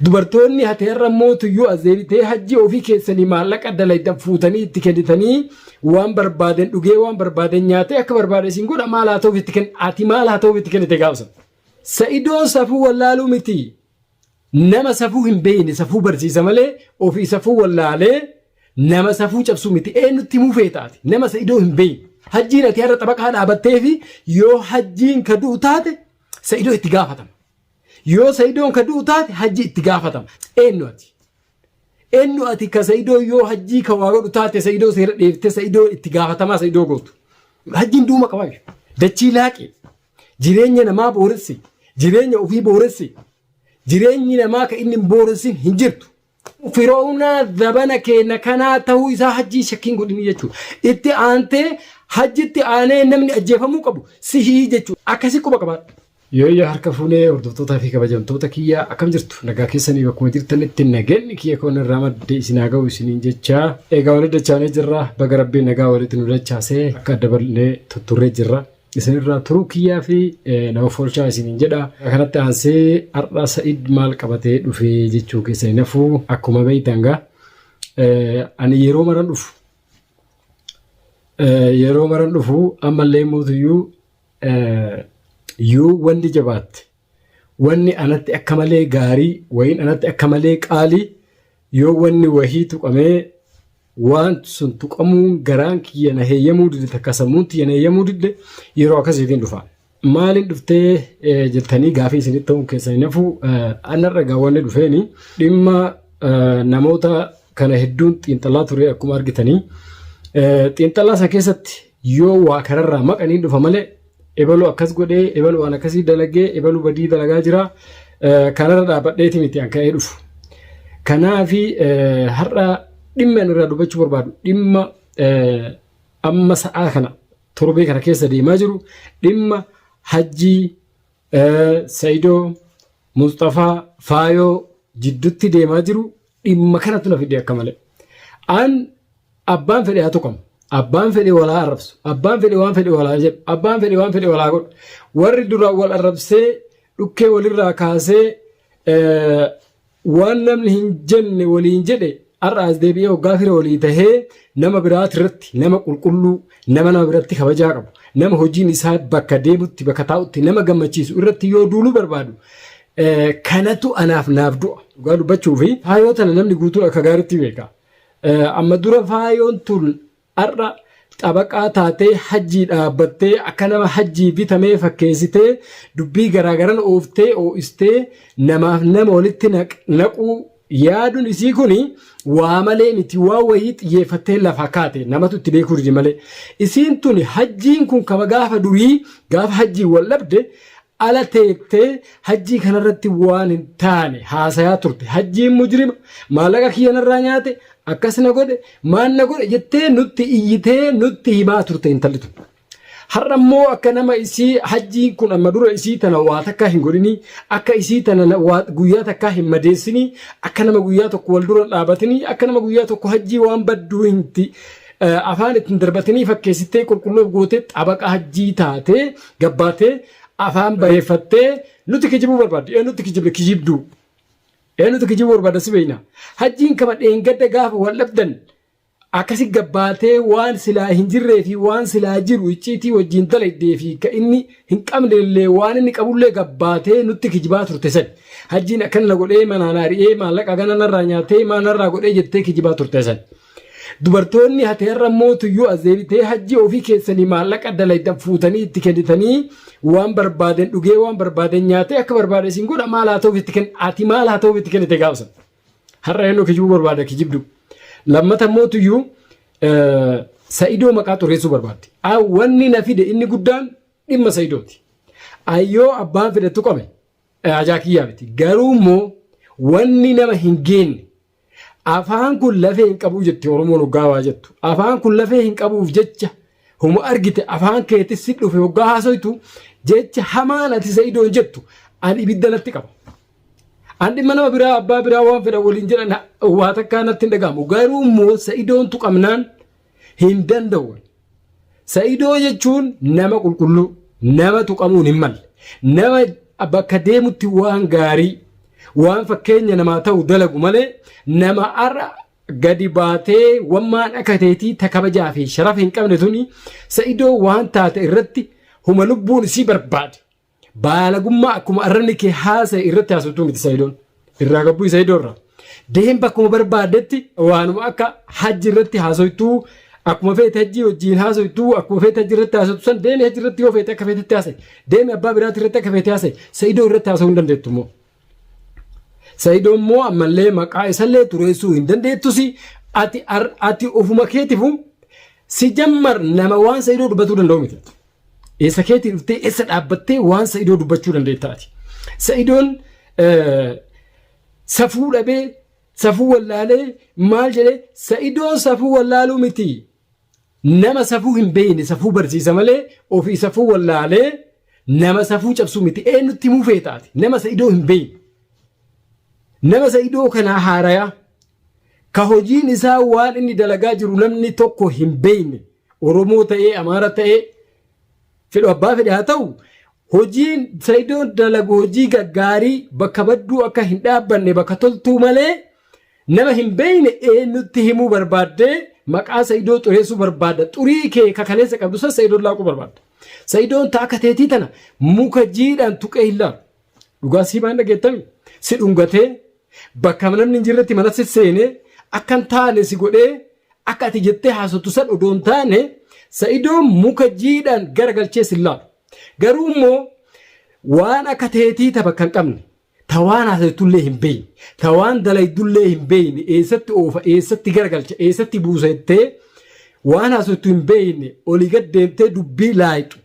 dubartoonni hateerra mootuyyuu azeebitee hajji ofii keessanii maallaqa dalaydan fuutanii itti kennitanii waan barbaaden dhugee waan barbaaden nyaatee akka barbaade isin godha maal haa ta'uuf itti kenni ati maal haa ta'uuf itti kennite gaafsan. Sa'idoon safuu wallaaluu miti nama safuu hin beekne safuu barsiisa malee ofii safuu wallaalee nama safuu cabsuu miti eenyutti mufee taate nama sa'idoo hin beekne hajjiin ati har'a xabaqaa dhaabattee fi yoo hajjiin ka du'u taate sa'idoo itti gaafatama. Yoo sa'idoon ka du'u taate hajji itti gaafatama. Eenyu ati ka sa'idoo yoo hajjii ka waa godhu taate sa'idoo seera dheeftee sa'idoo itti gaafatamaa sa'idoo gootu. Hajjiin duuma qabaayu. Dachii laaqee jireenya namaa booressi jireenya ofii booressi jireenyi namaa ka inni hin booressin hin jirtu. Firoonaa zabana keenya kanaa ta'uu isaa hajjii shakkiin godhini jechuudha. Itti aantee hajjitti aanee namni ajjeefamuu qabu sihii jechuudha. Akkasii quba qabaadha. Yoo harka fuunee hordoftoota fi kabajamtoota kiyyaa akkam jirtu nagaa keessanii bakkuma jirtanitti nageenyi kiyya koon irraa maddee isinaa ga'u isiniin jechaa eegaa walitti dachaanee jirra baga rabbiin nagaa walitti nu dachaasee akka daballee tutturree jirra isinirraa turuu kiyyaa fi nama foolchaa isiniin jedha kanatti aansee har'a Sa'id maal qabatee dhufee jechuu keessanii nafuu akkuma beektan gaa ani yeroo maran dhufu ammallee mootuyyuu yoo wanni jabaatte wanni anatti akka malee gaarii wayin anatti akka malee qaalii yoo wanni wahii tuqamee waan sun tuqamuun garaan kiyya na heeyyamuu didde takka sammuun tiyya na heeyyamuu didde yeroo akkasiitiin dhufa. Maaliin dhuftee jettanii gaafii isinitti ta'uun keessanii nafuu anarra gaawwanni dhufeeni dhimma namoota kana hedduun xiinxalaa ture akkuma argitanii xiinxalaa isa keessatti yoo waa kanarraa maqanii dhufa malee ebalu akkas godhee ebalu waan akkasii dalagee ebalu badii dalagaa jira kanarra dhaabadheeti miti an ka'ee dhufu. Kanaafi har'a dhimma irraa dubbachuu barbaadu dhimma amma sa'aa kana torbee kana keessa deemaa jiru dhimma hajjii Sa'idoo Mustafaa Faayoo jidduutti deemaa jiru dhimma kanatu na fide akka malee. An abbaan fedhe haa tuqamu. Abbaan fedhe walaa arrabsu. Abbaan fedhe waan fedhe walaa jedhu. Abbaan fedhe waan fedhe walaa godhu. Warri dura wal arrabsee dhukkee walirraa kaasee waan namni hin jenne waliin jedhe har'aas deebi'ee hoggaa fira walii tahee nama biraati irratti nama qulqulluu nama biratti kabajaa qabu nama hojiin isaa bakka deemutti bakka taa'utti nama gammachiisu irratti yoo duuluu barbaadu kanatu anaaf naaf du'a. Dhugaa dubbachuu fi faayoo tana namni guutuu akka gaariitti beeka. Amma dura faayoon tun har'a xabaqaa taatee hajjii dhaabbattee akka nama hajjii bitamee fakkeessitee dubbii garaagaraan ooftee oo'istee namaaf nama walitti naquu yaaduun isii kuni waa malee miti waa wayii xiyyeeffattee lafa kaate namatu itti beekuu didi malee isiin tuni hajjiin kun kama gaafa durii gaafa hajjii wal dhabde ala teektee hajjii kanarratti waan hin taane haasayaa turte hajjiin mujrima maallaqa kiyyanarraa nyaate akkasina godhe maanna godhe jettee nutti iyyitee nutti himaa turte intalli tun. Har'a immoo akka nama isii hajjiin kun amma dura isii tana waa takkaa hin godhinii akka isii tana guyyaa takkaa hin madeessinii akka nama guyyaa tokko wal dura dhaabatanii akka nama guyyaa tokko hajjii waan badduu hinti afaan ittiin darbatanii fakkeessitee qulqulluu gootee xabaqa hajjii taatee gabbaatee afaan bareeffattee nuti kijibuu barbaadde nuti kijibduu. Nuti kijibuu barbaada si beekna. Hajjiin kama dheengadda gaafa wal dhabdan akkasi gabbaatee waan silaa hin jirree fi waan silaa jiru icciitii wajjin dalagdee fi ka inni hin qabnellee waan inni qabullee gabbaatee nutti kijibaa turte san. Hajjiin akkana godhee manaan ari'ee maallaqa gananarraa nyaatee maalirraa godhee jettee kijibaa turte san. Dubartoonni hateerra mootuyyuu azeebitee hajjii ofii keessanii maallaqa dalaydan fuutanii itti kennitanii waan barbaaden dhugee waan barbaaden nyaatee akka barbaade isin godha maal haa ta'uuf itti kenni ati maal haa ta'uuf itti kennite gaafsan. Har'a eenyu kijibuu barbaada kijibdu. Lammata mootuyyuu Sa'idoo maqaa xureessuu barbaadde. Wanni na fide inni guddaan dhimma Sa'idooti. Ayyoo abbaan fide tuqame ajaakiyyaa miti. Garuu immoo wanni nama hin geenye afaan kun lafee hin qabu jetti Oromoon hoggaa waa jettu. Afaan kun lafee hin qabuuf jecha huma argite afaan keetti si dhufe hoggaa haasoytu jecha hamaan ati Sa'idoon jettu ani ibidda natti qaba. An dhimma nama biraa abbaa biraa waan fedhan waliin jedhan waa takkaa natti hin dhagahamu. Garuu immoo Sa'idoon tuqamnaan hin danda'u. Sa'idoo jechuun nama qulqulluu nama tuqamuun hin malle nama bakka deemutti waan gaarii waan fakkeenya namaa ta'u dalagu malee nama arra gadi baatee wammaan akka teetii takabajaa fi sharafa hin qabne tuni Sa'idoo waan taate irratti huma lubbuun isii barbaade baalagummaa akkuma arranni kee haasa'e irratti haasoftuu miti Sa'idoon irraa gabbuu Sa'idoorra deem bakkuma barbaadetti waanuma akka hajji irratti haasoftuu akkuma feete hajji wajjiin haasoftuu akkuma feete hajji irratti haasoftu san deemi hajji irratti yoo feete akka feetetti haasa'e deemi abbaa biraatti irratti akka feete haasa'e Sa'idoo irratti haasa'uu hin dandeettu immoo Sa'idoo immoo ammallee maqaa isallee tureessuu hin dandeettusi ati ofuma keetifu si jammar nama waan Sa'idoo dubbatuu danda'u miti. Eessa keetii dhuftee eessa dhaabbattee waan Sa'idoo dubbachuu dandeettaati. Sa'idoon safuu dhabee safuu wallaalee maal jedhee Sa'idoon safuu wallaaluu miti. Nama safuu hin beekne safuu barsiisa malee ofii safuu wallaalee nama safuu cabsuu miti. Eenyutti himuu feetaati nama Sa'idoo hin beekne. Nama Sa'idoo kanaa haarayaa ka hojiin isaa waan inni dalagaa jiru namni tokko hin beekne Oromoo ta'ee Amaara ta'ee fedhu abbaa fedhe haa ta'u hojiin Sa'idoon dalagu hojii gaggaarii bakka badduu akka hin dhaabbanne bakka toltuu malee nama hin beekne eenyutti himuu barbaaddee maqaa Sa'idoo xureessuu barbaadda xurii kee kakaleessa qabdu san Sa'idoon laaquu barbaadda. Sa'idoon taaka teetii tana muka jiidhaan tuqee hin laalu dhugaa sii baan dhageettami si dhungatee bakka namni hin jirretti mana seenee akkan taane si godhee akka ati jettee haasottu san odoon taane Sa'idoon muka jiidhaan garagalchee si laalu. Garuu immoo waan akka teetii tapha kan qabne tawaan haasotullee hin beekne tawaan dalaydullee hin beekne eessatti oofa eessatti garagalcha eessatti buusa jettee waan haasottu hin beekne olii gad deemtee dubbii laayixu.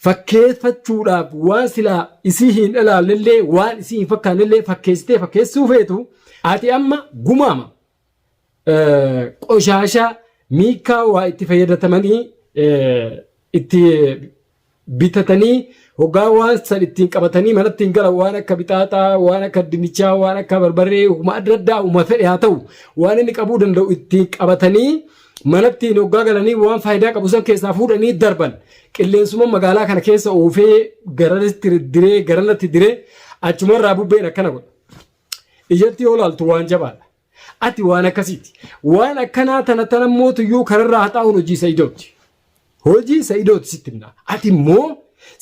Fakkeeffachuudhaaf waan silaa isii hin ilaalellee waan isii hin fakkaannellee fakkeessitee fakkeessuu feetu ati amma gumaama qoshaashaa miikaa waa itti fayyadatamanii itti bitatanii hoggaa waan san ittiin qabatanii manatti hin galan waan akka bitaataa waan akka dinnichaa waan akka barbarree uma adda addaa uma fedhe haa ta'u waan inni qabuu danda'u ittiin qabatanii manatti hoggaa galanii waan faayidaa qabu san keessaa fuudhanii darban qilleensuma magaalaa kana keessa oofee garanatti diree achumarraa bubbeen akkana godha. Ijatti yoo laaltu waan jabaadha. Ati waan akkasiiti. Waan akkanaa tana mootuyyuu kararraa haxaa'uun hojii Sa'idooti. Hojii Sa'idooti sitti himna. Ati immoo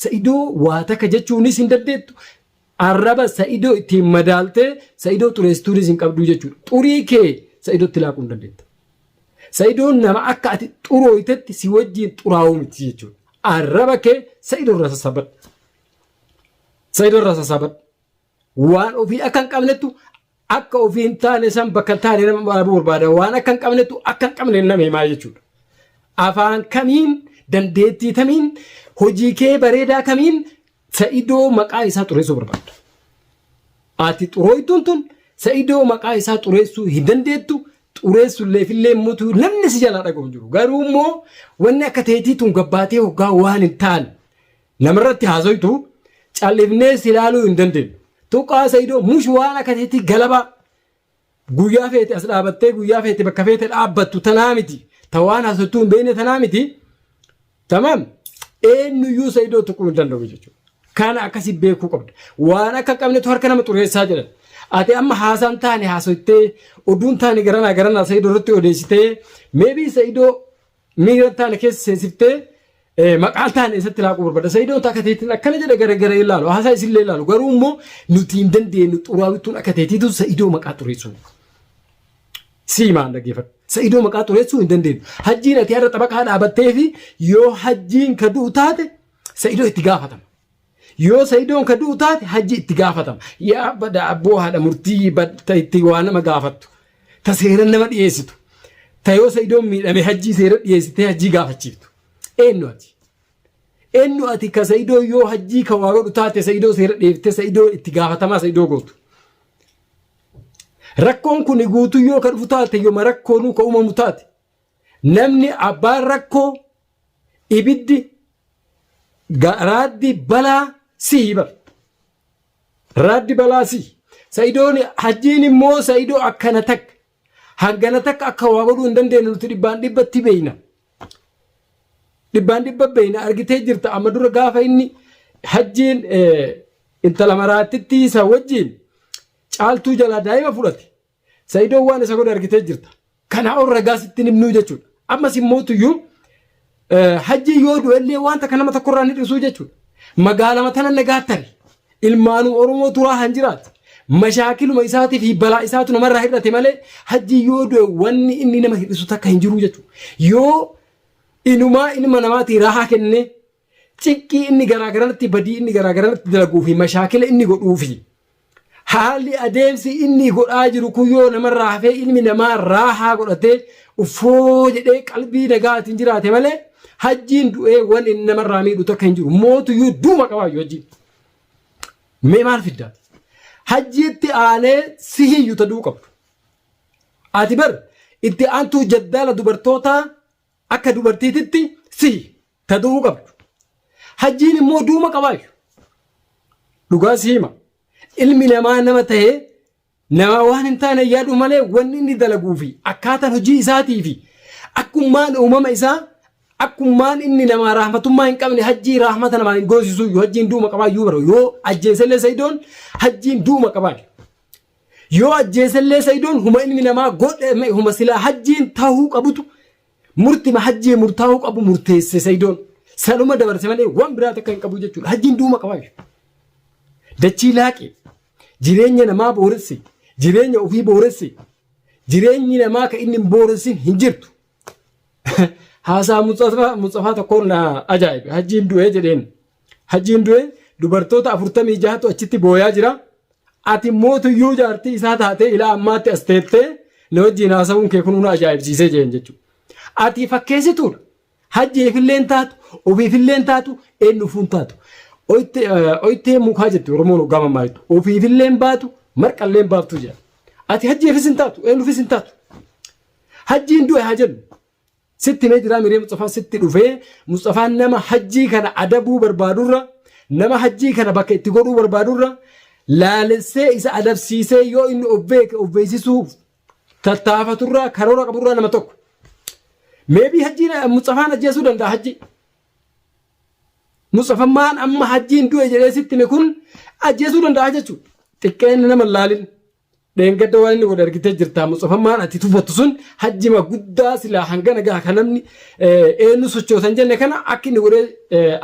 Sa'idoo waa takka jechuunis hin dandeettu. Arraba Sa'idoo ittiin madaaltee Sa'idoo xureessituunis hin qabduu jechuudha. Xurii kee Sa'idootti laaquu hin dandeetta. Sa'idoon nama akka ati xurooytetti si wajjiin xuraa'uu miti jechuudha. Arraba kee Sa'idoo irraa sassaabadhu. Sa'idoo irraa sassaabadhu. Waan ofii akka hin qabnettu akka ofii hin taane san bakka hin taane nama baabuu barbaada. Waan akka hin qabnettu akka hin qabne nama himaa jechuudha. Afaan kamiin dandeettii kamiin hojii kee bareedaa kamiin Sa'idoo maqaa isaa xureessuu barbaadda. Ati xurooytuun tun Sa'idoo maqaa isaa xureessuu hin dandeettu. Xureessullee fillee mutu namni si jalaa dhaga'u jiru. Garuu immoo wanni akka teetii tun gabbaatee hoggaa waan hin taane namarratti haasoytu callifnee si ilaaluu hin dandeenyu. Tuqaa Sa'idoo mush waan akka teetii galabaa guyyaa feete as dhaabattee guyyaa feete bakka feete dhaabbattu tanaa miti. Tawaan haasoytuu hin beekne tanaa miti. Tamam eenyuyyuu Sa'idoo tuquu hin danda'u jechuudha. Kana akkasii beekuu qabda. Waan akka qabnetu harka nama xureessaa jedhan. Ati amma haasaan taane haasoytee oduun taane garanaa Sa'idoo irratti odeessitee meebii Sa'idoo miira taane keessa seensiftee maqaan taane isatti laaquu barbaada. Sa'idoo akka teetiin akkana jedha gara ilaalu haasaa isillee ilaalu garuu immoo nuti hin dandeenyu xuraawittuun akka teetiitu Sa'idoo maqaa xureessuu. Siimaan dhaggeeffadhu. Sa'idoo maqaa xureessuu hin dandeenyu. Hajjiin ati har'a xabaqaa dhaabattee fi yoo hajjiin ka du'u taate Sa'idoo itti gaafatama. Yoo Sa'idoon ka du'u taate hajji itti gaafatama. Yaa bada abboo haadha murtii itti waan nama gaafattu. Ta seera nama dhiyeessitu. Ta yoo Sa'idoon miidhame hajjii seera dhiyeessitee hajjii gaafachiiftu. Eenyu ati? Eenyu ati ka Sa'idoo yoo hajjii ka waa godhu taate Sa'idoo seera dhiyeessitee Sa'idoo itti gaafatamaa Sa'idoo gootu. Rakkoon kun guutuu yoo ka dhufu taate yooma rakkoonuu ka uumamu taate namni abbaan rakkoo ibiddi raaddi balaa sii bar. Raaddi balaa sii. Sa'idoon hajjiin immoo Sa'idoo akkana takka. Hangana takka akka waa godhuu hin dandeenye nuti dhibbaan dhibbatti beeyna. Dhibbaan dhibba beeyna argitee jirta amma dura gaafa inni hajjiin intala maraattitti isa wajjiin caaltuu jalaa daa'ima fudhate Sa'idoon waan isa godhe argitee jirta. Kana ol ragaa sitti himnuu jechuudha. Ammas immoo tuyyuu hajji yoo du'ellee wanta kana nama tokkorraa ni dhiisuu jechuudha. Magaalama tana nagaa tare ilmaanuu Oromoo turaa han jiraatu. Mashaakiluma isaatii fi balaa isaatu namarraa hir'ate malee hajji yoo du'e wanni inni nama hir'isu takka hin jiru jechuudha. Yoo inumaa ilma namaatii raahaa kennee ciqqii inni garaagaratti badii inni garaagaratti dalaguu fi mashaakila inni godhuu fi haalli adeemsi inni godhaa jiru kun yoo namarraa hafee ilmi namaa raahaa godhatee uffoo jedhee qalbii nagaatiin jiraate malee hajjiin du'ee waan inni namarraa miidhu takka hin jiru. Mootuyyuu duuma qabaayyuu hajjiin. Mee maal fiddaa? Hajjiitti aanee sihiyyuu ta'uu qabdu. Ati bar itti aantuu jaddaala dubartootaa akka dubartiititti sihi ta'uu qabdu. Hajjiin immoo duuma qabaayyuu. Dhugaa sihima. Ilmi namaa nama ta'ee nama waan hin taane yaadu malee wanni inni dalaguu fi akkaataan hojii isaatii fi akkummaan uumama isaa akkummaan inni nama rahmatummaa hin qabne hajjii rahmata namaa hin goosisu hajjiin duuma qabaayyuu bara yoo ajjeesellee Sa'idoon hajjiin duuma qabaayyuu. Yoo ajjeesellee Sa'idoon huma ilmi namaa godhe huma silaa hajjiin ta'uu qabutu murtima hajjii murtaa'uu qabu murteesse Sa'idoon saluma dabarse malee waan biraa takka hin qabu jechuudha. Hajjiin duuma qabaayyuu. Dachii laaqee jireenya namaa booressi jireenya ofii booressi jireenyi namaa ka inni booressin hin jirtu. Haasaa Mustafa tokkoon na ajaa'ibe hajjiin du'ee jedheen hajjiin du'ee dubartoota 46tu achitti booyaa jira. Ati mootuyyuu jaartii isaa taatee ilaa ammaatti as teettee na wajjin haasawuun kee kun na ajaa'ibsiisee jeen jechuudha. Ati fakkeessituudha. Hajjiifilleen taatu ofiifilleen taatu eenyufuun taatu. Oyitee mukaa jettu Oromoon gama maaytu ofiifilleen baatu marqalleen baaftu jedha. Ati hajjiifis hin taatu eenyuufis hin taatu. Hajjiin du'e haa jennu. Sitti mee jira miree Mustafaan sitti dhufee Mustafaan nama hajjii kana adabuu barbaadurra nama hajjii kana bakka itti godhuu barbaadurra laalessee isa adabsiisee yoo inni of beeksisuu tattaafaturraa karoora qaburraa nama tokko. Meebii hajjiin Mustafaan ajjeesuu danda'a hajjii. Mustafaan amma hajjiin du'e jedhee sitti mee kun ajjeesuu danda'a jechuudha. Xiqqeen nama laalin. Dheengadda waan inni godhe argitee jirta Mustafaan ati tuffattu sun hajjima guddaa silaa hanga nagaa kan namni eenyu sochoosan jenne kana akka inni godhe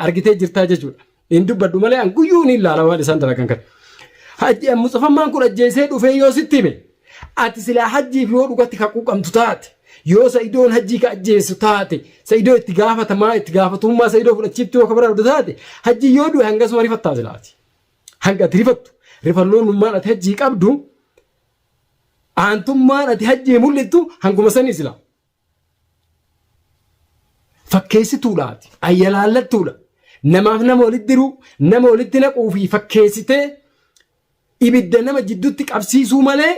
argitee jirta jechuudha. Inni dubbadhu malee an guyyuu ni ilaala waan isaan dalagan kan. Hajji Mustafaan kun ajjeesee dhufee yoo sitti hime ati silaa hajjiif yoo dhugatti ka quuqamtu taate yoo Sa'idoon hajjii ka ajjeessu taate Sa'idoo itti gaafatamaa itti gaafatummaa Sa'idoo fudhachiiftu yoo kabara taate hajjii yoo du'e hangasuma rifattaa silaati. Hanga ati rifattu rifalloonummaan ati hajjii qabdu. Aantummaan ati hajjii mul'ittu hanguma sanii sila. Fakkeessituudhaati. Ayyalaallattuudha. Namaaf nama walitti diruu, nama walitti naquu fi fakkeessitee ibidda nama jidduutti qabsiisuu malee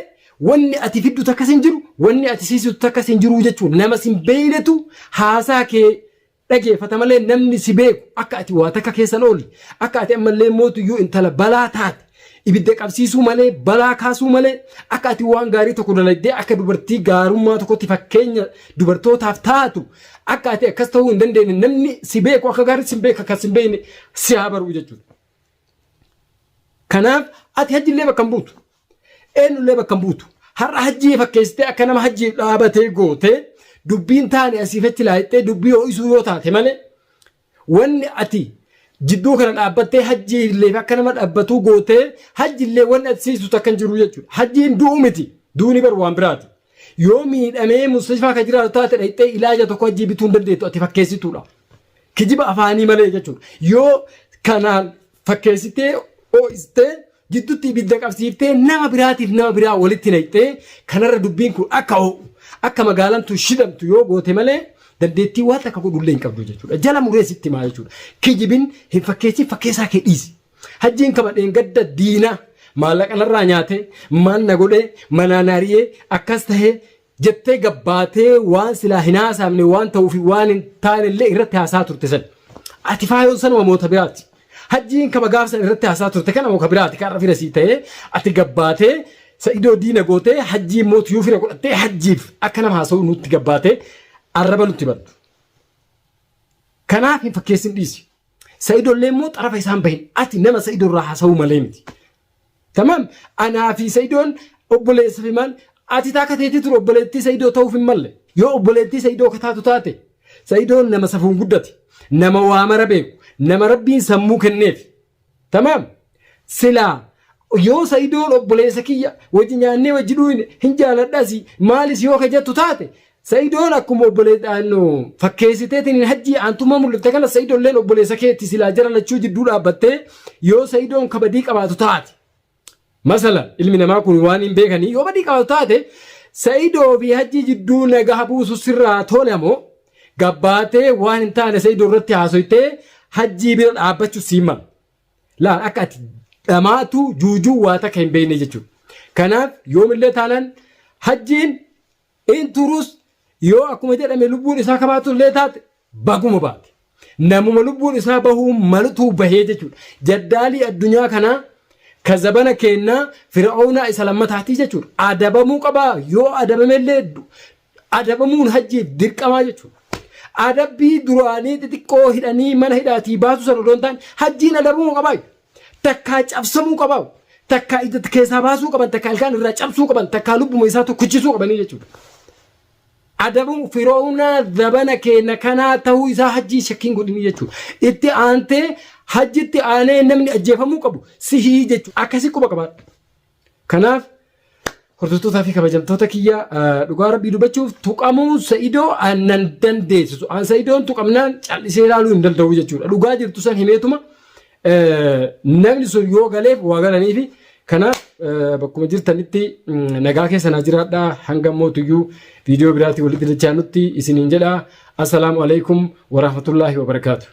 wanni ati fiddu takkas hin jiru, wanni ati siistu takkas hin jiru jechuudha. Nama sin beeynetu haasaa kee dhageeffata malee namni si beeku akka ati waa takka keessan ooli, akka ati ammallee mootuyyuu intala balaa taate. Ibidda qabsiisuu malee balaa kaasuu malee akka ati waan gaarii tokko dalagdee akka dubartii gaarummaa tokkotti fakkeenya dubartootaaf taatu akka ati akkas ta'uu hin dandeenye namni si beeku akka gaarii si beeku akka si beekne si haa baruu jechuudha. Kanaaf ati hajjiillee bakka hin buutu eenyullee bakka hin buutu har'a hajjii fakkeessitee akka nama hajjii dhaabatee gootee dubbiin taane asiifatti laayittee dubbii ho'isuu yoo taate malee wanni ati. Jidduu kana dhaabbattee hajjii illee akka nama dhaabbatu gootee hajji illee waan ajjeesisu takka hin jiru jechuudha. Hajjiin du'u miti duuni bar waan biraati. Yoo miidhamee Mustafaa ka jiraatu taate dhaqxee ilaaja tokko hajjii bituu hin dandeettu ati fakkeessituudha. Kijiba afaanii malee jechuudha. Yoo kanaan fakkeessitee ho'istee jidduutti ibidda qabsiiftee nama biraatiif nama biraa walitti naqxee kanarra dubbiin kun akka ho'u akka magaalaan tun shidamtu yoo goote malee. Dandeettii waan takka godhullee hin qabdu jechuudha. Jala mureessitti maal jechuudha. Kijibin hin fakkeessi fakkeessaa kee dhiisi. Hajjiin kama dheengadda diina maallaqa narraa nyaatee maal na godhee manaan ari'ee akkas tahee jettee gabbaatee waan silaa hin haasaamne waan ta'uuf waan hin taanellee irratti haasaa turte san. Ati faayoon sanuma moota biraati. Hajjiin kama gaafa san irratti haasaa turte kana moka biraati kaarra firasii ta'ee ati gabbaatee Sa'idoo diina gootee hajjiin mootuyyuu fira godhattee hajjiif akka nama haasa'u nutti gabbaatee. Arraba nutti baddu. Kanaaf hin fakkeessin dhiisi. Sa'idoollee immoo xarafa isaan bahin ati nama Sa'idoo irraa haasa'uu malee miti. Tamam anaa fi Sayidoon obboleessa fi maal ati taa kateetii ture obboleettii Sayidoo ta'uuf hin malle yoo obboleettii Sayidoo kataatu taate Sayidoon nama safuun guddate nama waa mara beeku nama rabbiin sammuu kenneef tamam silaa yoo Sayidoon obboleessa kiyya wajji nyaannee wajji dhuune hin jaaladhasi maalis yoo kajattu taate Sayidoon akkuma obboleedhaanno fakkeessiteetiin hajjii antuma mul'ifte kana Sayidoon leen obboleessa keetti silaa jara lachuu jidduu dhaabbattee yoo Sayidoon kabadii qabaatu taate masala ilmi namaa kun waan hin beekanii yoo badii qabaatu taate Sayidoo fi hajjii jidduu nagaa buusu sirraa tole moo gabbaatee waan hin taane Sayidoo irratti haasoytee hajjii bira dhaabbachuu siima laal akka ati dhamaatu juujuu waa takka hin beekne jechuudha. Kanaaf yoomillee taanaan hajjiin in turus yoo akkuma jedhame lubbuun isaa kabaatu illee taate baguma baate namuma lubbuun isaa bahuu malutu bahee jechuudha. Jaddaalii addunyaa kanaa kazabana kenna Fir'auna isa lammataati jechuudha. Adabamuu qabaa yoo adabamellee adabamuun hajjiif dirqamaa jechuudha. Adabbii duraanii xixiqqoo hidhanii mana hidhaatii baasu sana odoon ta'an hajjiin adabamuu qabaa. Takkaa cabsamuu qabaa. Takkaa ija keessaa baasuu qaban, takkaa ilkaan irraa cabsuu qaban, takkaa lubbuma isaa tokkichisuu qabanii jechuudha. Adabamu Fir'auna zabana kenna kanaa ta'uu isaa hajjii shakkiin godhini jechuudha. Itti aantee hajjitti aanee namni ajjeefamuu qabu sihii jechuudha. Akkasii quba qabaadha. Kanaaf hordoftoota fi kabajamtoota kiyya dhugaa rabbii dubbachuuf tuqamuu Sayidoo aannan dandeessisu. Aan Sayidoon tuqamnaan callisee ilaaluu hin danda'u jechuudha. Dhugaa jirtu san himeetuma namni sun yoo galeef waa galaniifi kanaaf bakkuma jirtanitti nagaa keessa naa jiraadhaa hanga mootuyyuu viidiyoo biraatii walitti dachaanutti isiniin jedhaa. Assalaamu alaikum wa rahmatullahi wa barakaatuh.